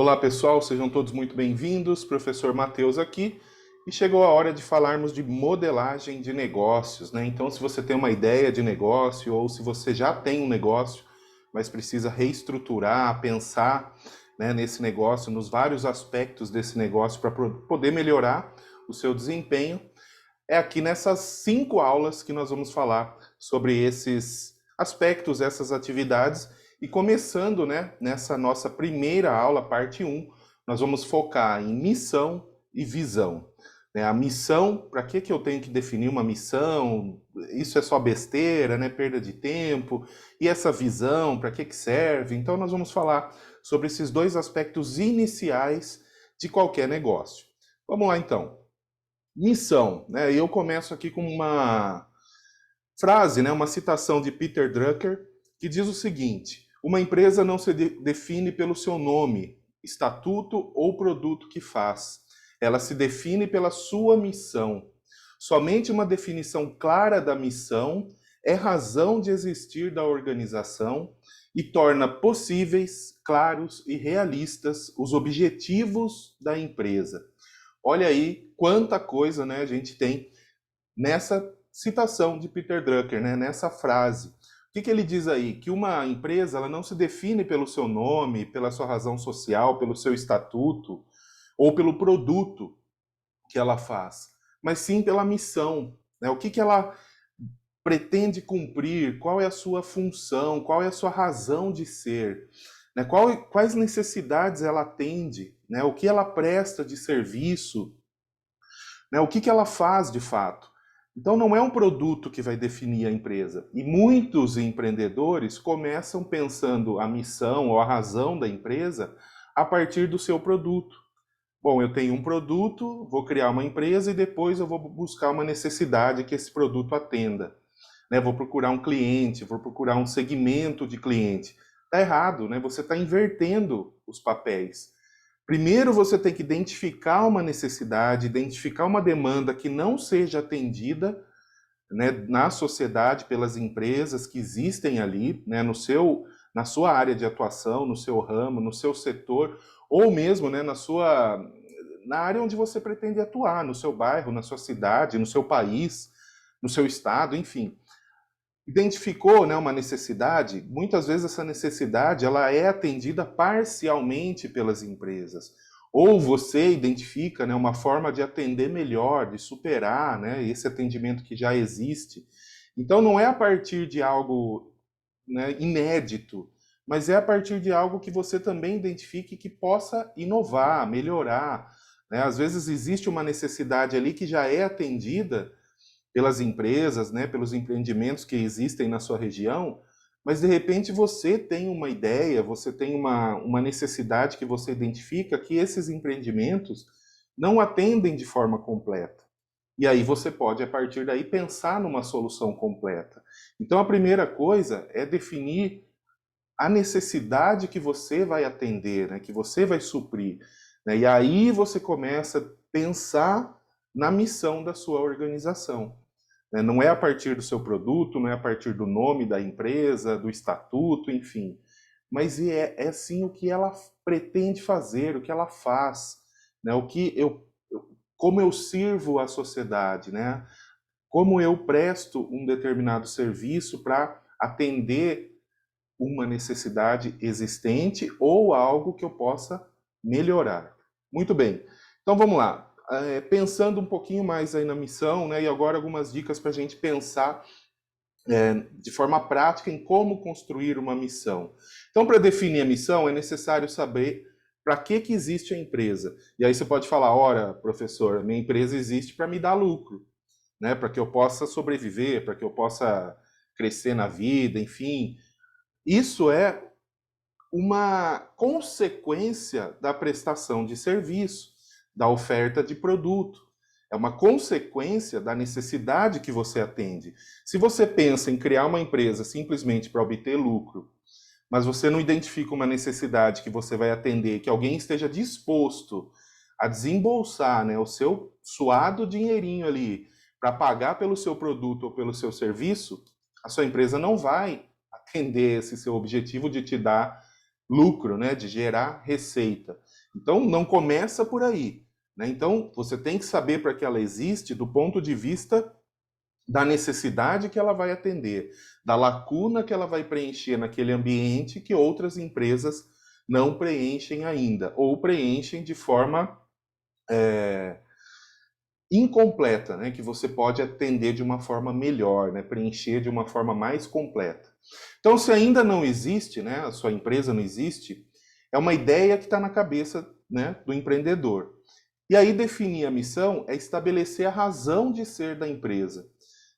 Olá pessoal, sejam todos muito bem-vindos. Professor Matheus aqui e chegou a hora de falarmos de modelagem de negócios, né? Então, se você tem uma ideia de negócio ou se você já tem um negócio, mas precisa reestruturar, pensar, né, nesse negócio, nos vários aspectos desse negócio para poder melhorar o seu desempenho, é aqui nessas 5 aulas que nós vamos falar sobre esses aspectos, essas atividades. E começando, né, nessa nossa primeira aula, parte 1, nós vamos focar em missão e visão. A missão, para que eu tenho que definir uma missão? Isso é só besteira, né? Perda de tempo. E essa visão, para que serve? Então nós vamos falar sobre esses dois aspectos iniciais de qualquer negócio. Vamos lá então. Missão, né? Eu começo aqui com uma frase, né? Uma citação de Peter Drucker, que diz o seguinte: uma empresa não se define pelo seu nome, estatuto ou produto que faz. Ela se define pela sua missão. Somente uma definição clara da missão é razão de existir da organização e torna possíveis, claros e realistas os objetivos da empresa. Olha aí quanta coisa, né, a gente tem nessa citação de Peter Drucker, né, nessa frase. O que ele diz aí? Que uma empresa ela não se define pelo seu nome, pela sua razão social, pelo seu estatuto ou pelo produto que ela faz, mas sim pela missão, né? O que ela pretende cumprir, qual é a sua função, qual é a sua razão de ser, né? Quais necessidades ela atende, né? O que ela presta de serviço, né? O que ela faz de fato. Então não é um produto que vai definir a empresa. E muitos empreendedores começam pensando a missão ou a razão da empresa a partir do seu produto. Bom, eu tenho um produto, vou criar uma empresa e depois eu vou buscar uma necessidade que esse produto atenda, né? Vou procurar um cliente, vou procurar um segmento de cliente. Está errado, né? Você está invertendo os papéis. Primeiro você tem que identificar uma necessidade, identificar uma demanda que não seja atendida, né, na sociedade pelas empresas que existem ali, né, na sua área de atuação, no seu ramo, no seu setor, ou mesmo, né, na área onde você pretende atuar, no seu bairro, na sua cidade, no seu país, no seu estado, enfim. Identificou, né, uma necessidade, muitas vezes essa necessidade ela é atendida parcialmente pelas empresas. Ou você identifica, né, uma forma de atender melhor, de superar, né, esse atendimento que já existe. Então não é a partir de algo, né, inédito, mas é a partir de algo que você também identifique que possa inovar, melhorar, né? Às vezes existe uma necessidade ali que já é atendida pelas empresas, né, pelos empreendimentos que existem na sua região, mas de repente você tem uma ideia, você tem uma necessidade que você identifica que esses empreendimentos não atendem de forma completa. E aí você pode, a partir daí, pensar numa solução completa. Então a primeira coisa é definir a necessidade que você vai atender, né, que você vai suprir, né, e aí você começa a pensar na missão da sua organização. Não é a partir do seu produto, não é a partir do nome da empresa, do estatuto, enfim. Mas é sim o que ela pretende fazer, o que ela faz, né? Como eu sirvo a sociedade, né? Como eu presto um determinado serviço para atender uma necessidade existente ou algo que eu possa melhorar. Muito bem. Então vamos lá. Pensando um pouquinho mais aí na missão, né? E agora algumas dicas para a gente pensar de forma prática em como construir uma missão. Então, para definir a missão, é necessário saber para que existe a empresa. E aí você pode falar, ora, professor, minha empresa existe para me dar lucro, né? Para que eu possa sobreviver, para que eu possa crescer na vida, enfim. Isso é uma consequência da prestação de serviço, da oferta de produto. É uma consequência da necessidade que você atende. Se você pensa em criar uma empresa simplesmente para obter lucro, mas você não identifica uma necessidade que você vai atender, que alguém esteja disposto a desembolsar, né, o seu suado dinheirinho ali para pagar pelo seu produto ou pelo seu serviço, a sua empresa não vai atender esse seu objetivo de te dar lucro, né, de gerar receita. Então, não começa por aí, né? Então, você tem que saber para que ela existe do ponto de vista da necessidade que ela vai atender, da lacuna que ela vai preencher naquele ambiente que outras empresas não preenchem ainda, ou preenchem de forma incompleta, né, que você pode atender de uma forma melhor, né, preencher de uma forma mais completa. Então, se ainda não existe, né, a sua empresa não existe, é uma ideia que está na cabeça, né, do empreendedor. E aí definir a missão é estabelecer a razão de ser da empresa,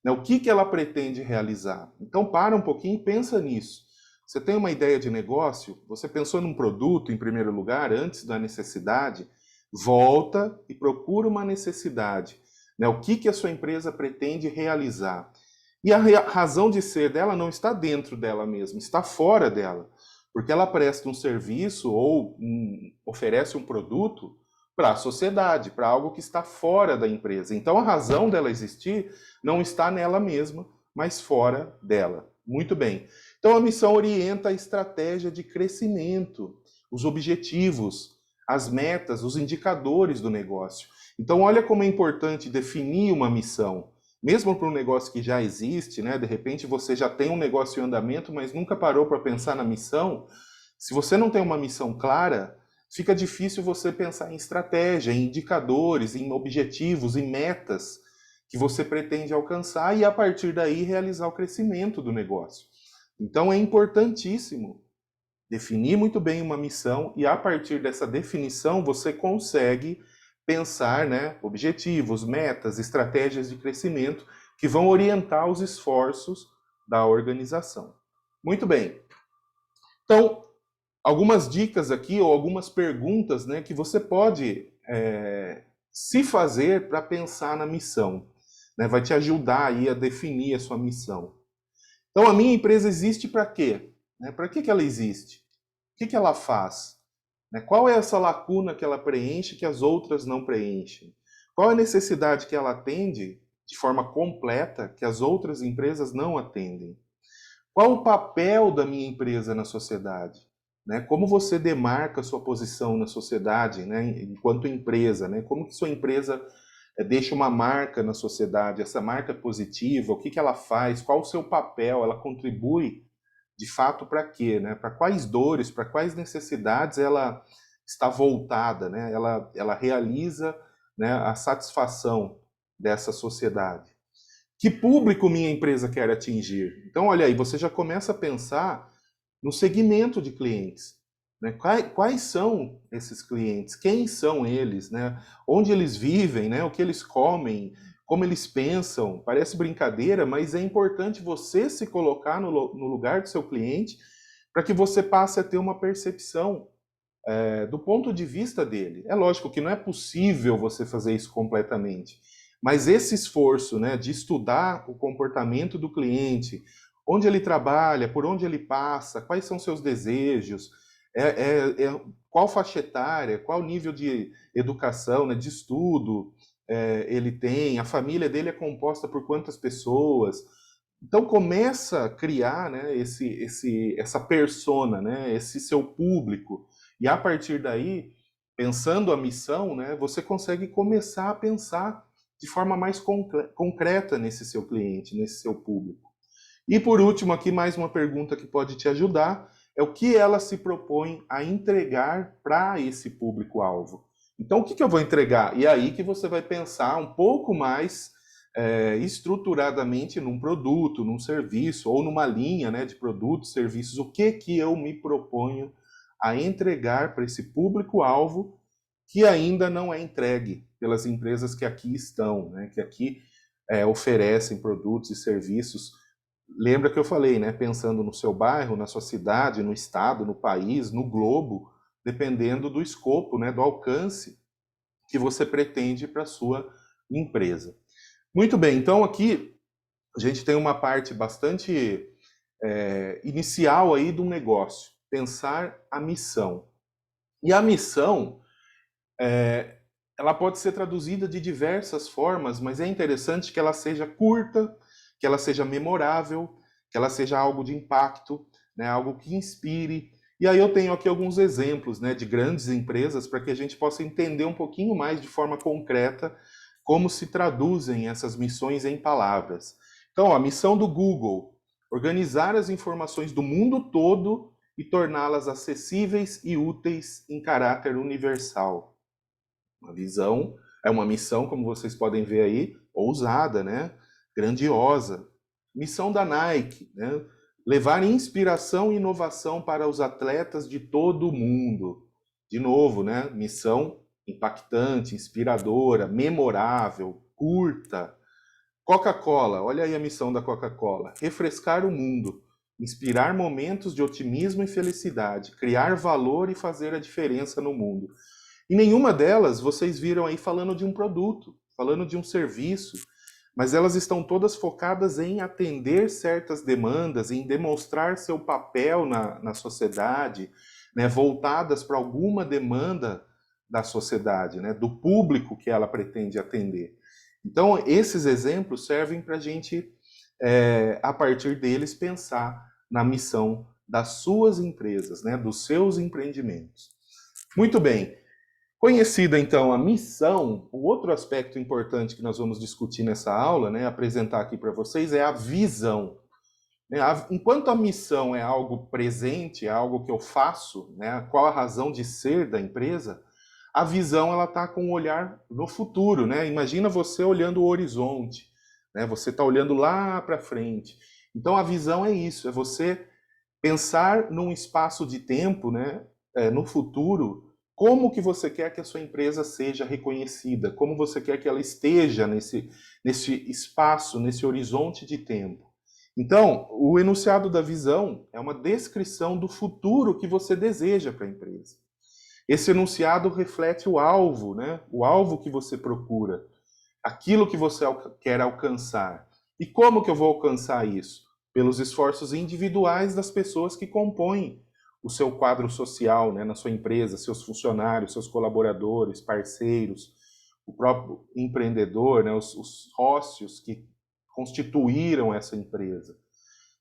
né, o que ela pretende realizar. Então, para um pouquinho e pensa nisso. Você tem uma ideia de negócio, você pensou num produto em primeiro lugar, antes da necessidade, volta e procura uma necessidade, né? O que a sua empresa pretende realizar. E a razão de ser dela não está dentro dela mesma, está fora dela. Porque ela presta um serviço ou oferece um produto para a sociedade, para algo que está fora da empresa. Então a razão dela existir não está nela mesma, mas fora dela. Muito bem. Então a missão orienta a estratégia de crescimento, os objetivos, as metas, os indicadores do negócio. Então, olha como é importante definir uma missão. Mesmo para um negócio que já existe, né? De repente você já tem um negócio em andamento, mas nunca parou para pensar na missão. Se você não tem uma missão clara, fica difícil você pensar em estratégia, em indicadores, em objetivos, em metas que você pretende alcançar e, a partir daí, realizar o crescimento do negócio. Então, é importantíssimo definir muito bem uma missão e, a partir dessa definição, você consegue pensar, né, objetivos, metas, estratégias de crescimento que vão orientar os esforços da organização. Muito bem. Então, algumas dicas aqui ou algumas perguntas, né, que você pode se fazer para pensar na missão, né, vai te ajudar aí a definir a sua missão. Então, a minha empresa existe para quê? Né, para que ela existe? O que ela faz? Né, qual é essa lacuna que ela preenche que as outras não preenchem? Qual é a necessidade que ela atende de forma completa que as outras empresas não atendem? Qual o papel da minha empresa na sociedade? Né? Como você demarca a sua posição na sociedade, né? Enquanto empresa? Né? Como que sua empresa deixa uma marca na sociedade? Essa marca positiva, o que ela faz? Qual o seu papel? Ela contribui de fato para quê? Né? Para quais dores, para quais necessidades ela está voltada? Né? Ela realiza, né, a satisfação dessa sociedade. Que público minha empresa quer atingir? Então, olha aí, você já começa a pensar no segmento de clientes. Né? Quais são esses clientes? Quem são eles? Né? Onde eles vivem? Né? O que eles comem? Como eles pensam? Parece brincadeira, mas é importante você se colocar no lugar do seu cliente para que você passe a ter uma percepção do ponto de vista dele. É lógico que não é possível você fazer isso completamente, mas esse esforço, né, de estudar o comportamento do cliente, onde ele trabalha, por onde ele passa, quais são seus desejos, qual faixa etária, qual nível de educação, né, de estudo ele tem, a família dele é composta por quantas pessoas. Então começa a criar, né, essa persona, né, esse seu público. E a partir daí, pensando a missão, né, você consegue começar a pensar de forma mais concreta nesse seu cliente, nesse seu público. E por último, aqui mais uma pergunta que pode te ajudar, é o que ela se propõe a entregar para esse público-alvo. Então, o que eu vou entregar? E é aí que você vai pensar um pouco mais estruturadamente num produto, num serviço, ou numa linha, né, de produtos, serviços. O que eu me proponho a entregar para esse público-alvo que ainda não é entregue pelas empresas que aqui estão, né, que aqui oferecem produtos e serviços. Lembra que eu falei, né, pensando no seu bairro, na sua cidade, no estado, no país, no globo, dependendo do escopo, né, do alcance que você pretende para a sua empresa. Muito bem, então aqui a gente tem uma parte bastante inicial aí do negócio, pensar a missão. E a missão, ela pode ser traduzida de diversas formas, mas é interessante que ela seja curta, que ela seja memorável, que ela seja algo de impacto, né, algo que inspire E aí eu tenho aqui alguns exemplos, né, de grandes empresas para que a gente possa entender um pouquinho mais de forma concreta como se traduzem essas missões em palavras. Então, ó, a missão do Google: organizar as informações do mundo todo e torná-las acessíveis e úteis em caráter universal. Uma visão, é uma missão, como vocês podem ver aí, ousada, né? Grandiosa. Missão da Nike, né? Levar inspiração e inovação para os atletas de todo o mundo. De novo, né? Missão impactante, inspiradora, memorável, curta. Coca-Cola, olha aí a missão da Coca-Cola: refrescar o mundo, inspirar momentos de otimismo e felicidade, criar valor e fazer a diferença no mundo. E nenhuma delas vocês viram aí falando de um produto, falando de um serviço, mas elas estão todas focadas em atender certas demandas, em demonstrar seu papel na sociedade, né, voltadas para alguma demanda da sociedade, né, do público que ela pretende atender. Então, esses exemplos servem para a gente, a partir deles, pensar na missão das suas empresas, né, dos seus empreendimentos. Muito bem. Conhecida, então, a missão, o outro aspecto importante que nós vamos discutir nessa aula, né, apresentar aqui para vocês, é a visão. Enquanto a missão é algo presente, é algo que eu faço, né, qual a razão de ser da empresa, a visão ela está com um olhar no futuro, né? Imagina você olhando o horizonte, né? Você está olhando lá para frente. Então a visão é isso, é você pensar num espaço de tempo, né? No futuro, como que você quer que a sua empresa seja reconhecida, como você quer que ela esteja nesse espaço, nesse horizonte de tempo. Então, o enunciado da visão é uma descrição do futuro que você deseja para a empresa. Esse enunciado reflete o alvo, né? O alvo que você procura, aquilo que você quer alcançar. E como que eu vou alcançar isso? Pelos esforços individuais das pessoas que compõem o seu quadro social, né, na sua empresa, seus funcionários, seus colaboradores, parceiros, o próprio empreendedor, né, os sócios que constituíram essa empresa.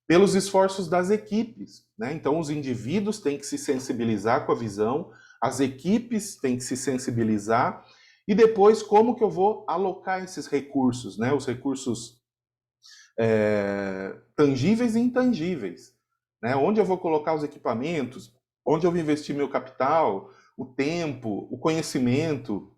Pelos esforços das equipes, né? Então, os indivíduos têm que se sensibilizar com a visão, as equipes têm que se sensibilizar, e depois como que eu vou alocar esses recursos, né? Os recursos tangíveis e intangíveis, né? Onde eu vou colocar os equipamentos, onde eu vou investir meu capital, o tempo, o conhecimento,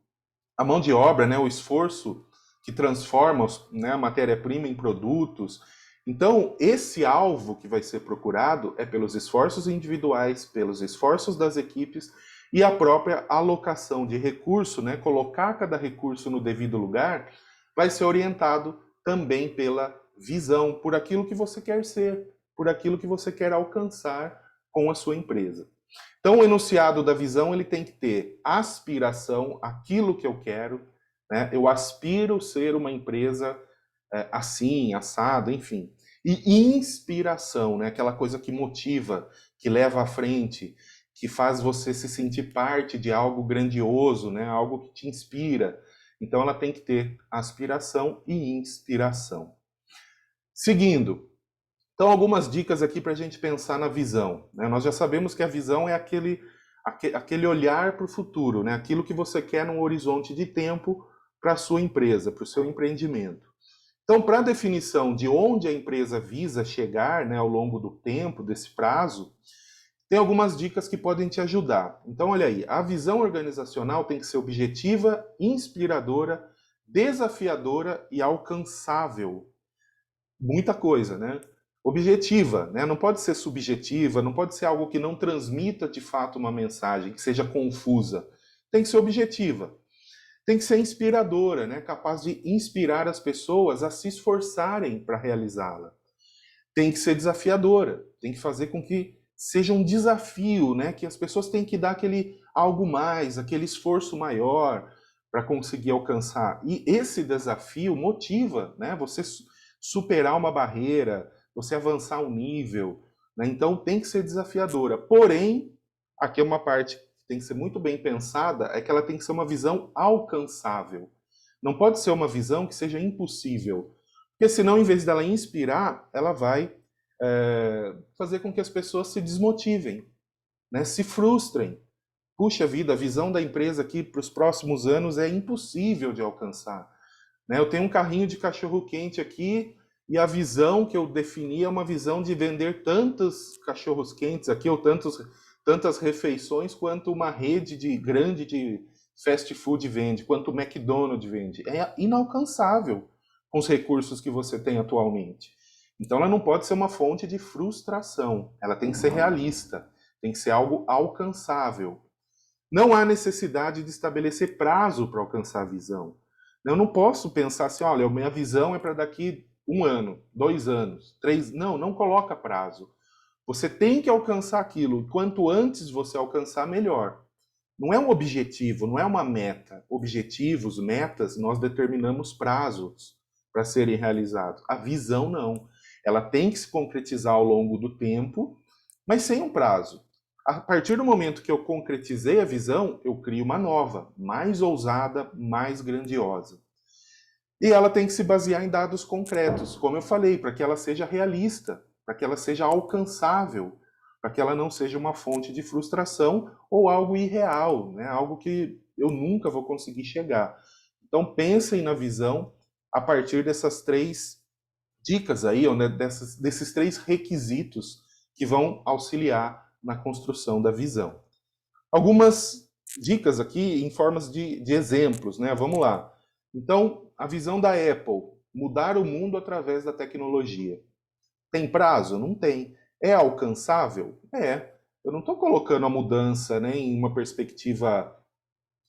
a mão de obra, né? O esforço que transforma, né, a matéria-prima em produtos. Então, esse alvo que vai ser procurado é pelos esforços individuais, pelos esforços das equipes e a própria alocação de recurso, né? Colocar cada recurso no devido lugar, vai ser orientado também pela visão, por aquilo que você quer ser, por aquilo que você quer alcançar com a sua empresa. Então, o enunciado da visão ele tem que ter aspiração, aquilo que eu quero, né? Eu aspiro ser uma empresa assim, assado, enfim. E inspiração, né? Aquela coisa que motiva, que leva à frente, que faz você se sentir parte de algo grandioso, né? Algo que te inspira. Então ela tem que ter aspiração e inspiração. Seguindo, então algumas dicas aqui para a gente pensar na visão, né? Nós já sabemos que a visão é aquele olhar para o futuro, né? Aquilo que você quer num horizonte de tempo para a sua empresa, para o seu empreendimento. Então, para a definição de onde a empresa visa chegar, né, ao longo do tempo, desse prazo, tem algumas dicas que podem te ajudar. Então, olha aí, a visão organizacional tem que ser objetiva, inspiradora, desafiadora e alcançável. Muita coisa, né? Objetiva, né? Não pode ser subjetiva, não pode ser algo que não transmita de fato uma mensagem, que seja confusa. Tem que ser objetiva. Tem que ser inspiradora, né? Capaz de inspirar as pessoas a se esforçarem para realizá-la. Tem que ser desafiadora, tem que fazer com que seja um desafio, né? Que as pessoas têm que dar aquele algo mais, aquele esforço maior para conseguir alcançar. E esse desafio motiva, né? Você superar uma barreira, você avançar um nível, né? Então tem que ser desafiadora. Porém, aqui é uma parte tem que ser muito bem pensada, é que ela tem que ser uma visão alcançável. Não pode ser uma visão que seja impossível. Porque senão, em vez dela inspirar, ela vai fazer com que as pessoas se desmotivem. né, se frustrem. Puxa vida, a visão da empresa aqui para os próximos anos é impossível de alcançar, né? Eu tenho um carrinho de cachorro-quente aqui e a visão que eu defini é uma visão de vender tantos cachorros-quentes aqui, ou tantas refeições, quanto uma rede grande de fast food vende, quanto o McDonald's vende. É inalcançável com os recursos que você tem atualmente. Então ela não pode ser uma fonte de frustração, ela tem que ser realista, tem que ser algo alcançável. Não há necessidade de estabelecer prazo para alcançar a visão. Eu não posso pensar assim, olha, minha visão é para daqui 1 ano, 2 anos, 3... Não coloca prazo. Você tem que alcançar aquilo. Quanto antes você alcançar, melhor. Não é um objetivo, não é uma meta. Objetivos, metas, nós determinamos prazos para serem realizados. A visão não. Ela tem que se concretizar ao longo do tempo, mas sem um prazo. A partir do momento que eu concretizei a visão, eu crio uma nova, mais ousada, mais grandiosa. E ela tem que se basear em dados concretos, como eu falei, para que ela seja realista, para que ela seja alcançável, para que ela não seja uma fonte de frustração ou algo irreal, né? Algo que eu nunca vou conseguir chegar. Então pensem na visão a partir dessas 3 dicas aí, ou, né, desses 3 requisitos que vão auxiliar na construção da visão. Algumas dicas aqui em formas de exemplos, né? Vamos lá. Então, a visão da Apple, mudar o mundo através da tecnologia. Tem prazo? Não tem. É alcançável? É. Eu não estou colocando a mudança, né, em uma perspectiva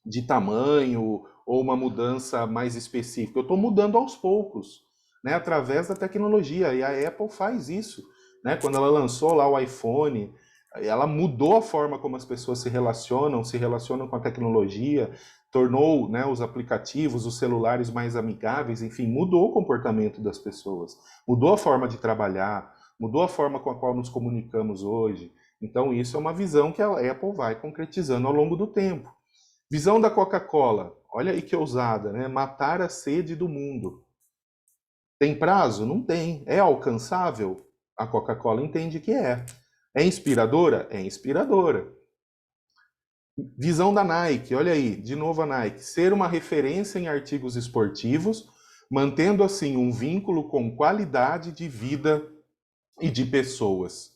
de tamanho ou uma mudança mais específica. Eu estou mudando aos poucos, né, através da tecnologia. E a Apple faz isso, né? Quando ela lançou lá o iPhone, ela mudou a forma como as pessoas se relacionam com a tecnologia, tornou, né, os aplicativos, os celulares mais amigáveis, enfim, mudou o comportamento das pessoas, mudou a forma de trabalhar, mudou a forma com a qual nos comunicamos hoje. Então isso é uma visão que a Apple vai concretizando ao longo do tempo. Visão da Coca-Cola, olha aí que ousada, né? Matar a sede do mundo. Tem prazo? Não tem. É alcançável? A Coca-Cola entende que é. É inspiradora? É inspiradora. Visão da Nike, olha aí, de novo a Nike. Ser uma referência em artigos esportivos, mantendo assim um vínculo com qualidade de vida e de pessoas.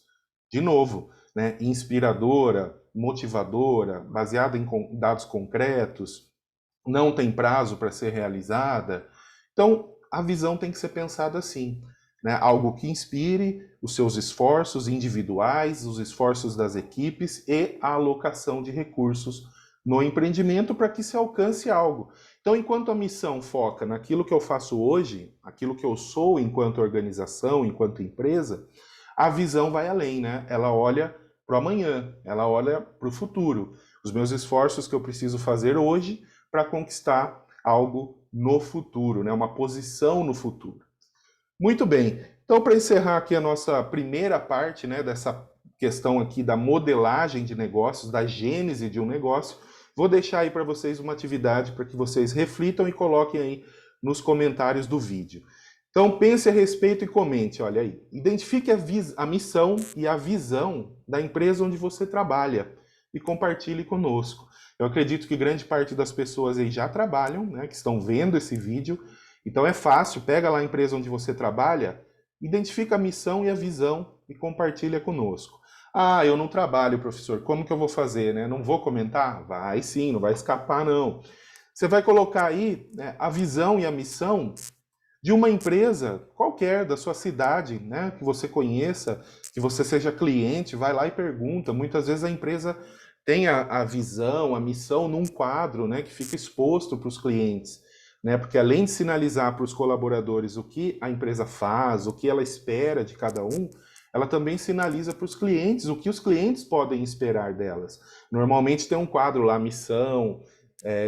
De novo, né? Inspiradora, motivadora, baseada em dados concretos, não tem prazo para ser realizada. Então, a visão tem que ser pensada assim, né? Algo que inspire os seus esforços individuais, os esforços das equipes e a alocação de recursos no empreendimento para que se alcance algo. Então, enquanto a missão foca naquilo que eu faço hoje, aquilo que eu sou enquanto organização, enquanto empresa, a visão vai além, né? Ela olha para o amanhã, ela olha para o futuro. Os meus esforços que eu preciso fazer hoje para conquistar algo no futuro, né? Uma posição no futuro. Muito bem. Então, para encerrar aqui a nossa primeira parte, né, dessa questão aqui da modelagem de negócios, da gênese de um negócio, vou deixar aí para vocês uma atividade para que vocês reflitam e coloquem aí nos comentários do vídeo. Então, pense a respeito e comente, olha aí. Identifique a missão e a visão da empresa onde você trabalha e compartilhe conosco. Eu acredito que grande parte das pessoas aí já trabalham, né, que estão vendo esse vídeo. Então é fácil, pega lá a empresa onde você trabalha, identifica a missão e a visão e compartilha conosco. Ah, eu não trabalho, professor, como que eu vou fazer, né? Não vou comentar? Vai sim, não vai escapar não. Você vai colocar aí, né, a visão e a missão de uma empresa qualquer da sua cidade, né, que você conheça, que você seja cliente, vai lá e pergunta. Muitas vezes a empresa tem a visão, a missão num quadro, né, que fica exposto para os clientes, né, porque além de sinalizar para os colaboradores o que a empresa faz, o que ela espera de cada um, ela também sinaliza para os clientes o que os clientes podem esperar delas. Normalmente tem um quadro lá, missão,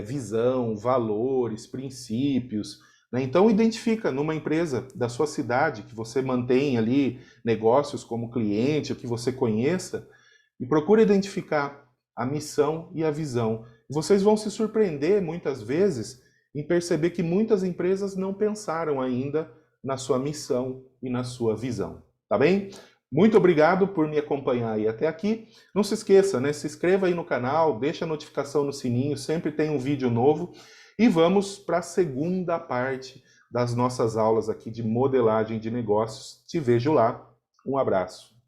visão, valores, princípios, né? Então identifica numa empresa da sua cidade, que você mantém ali negócios como cliente, ou que você conheça, e procura identificar a missão e a visão. Vocês vão se surpreender muitas vezes em perceber que muitas empresas não pensaram ainda na sua missão e na sua visão. Tá bem? Muito obrigado por me acompanhar aí até aqui. Não se esqueça, né? Se inscreva aí no canal, deixa a notificação no sininho, sempre tem um vídeo novo. E vamos para a segunda parte das nossas aulas aqui de modelagem de negócios. Te vejo lá. Um abraço.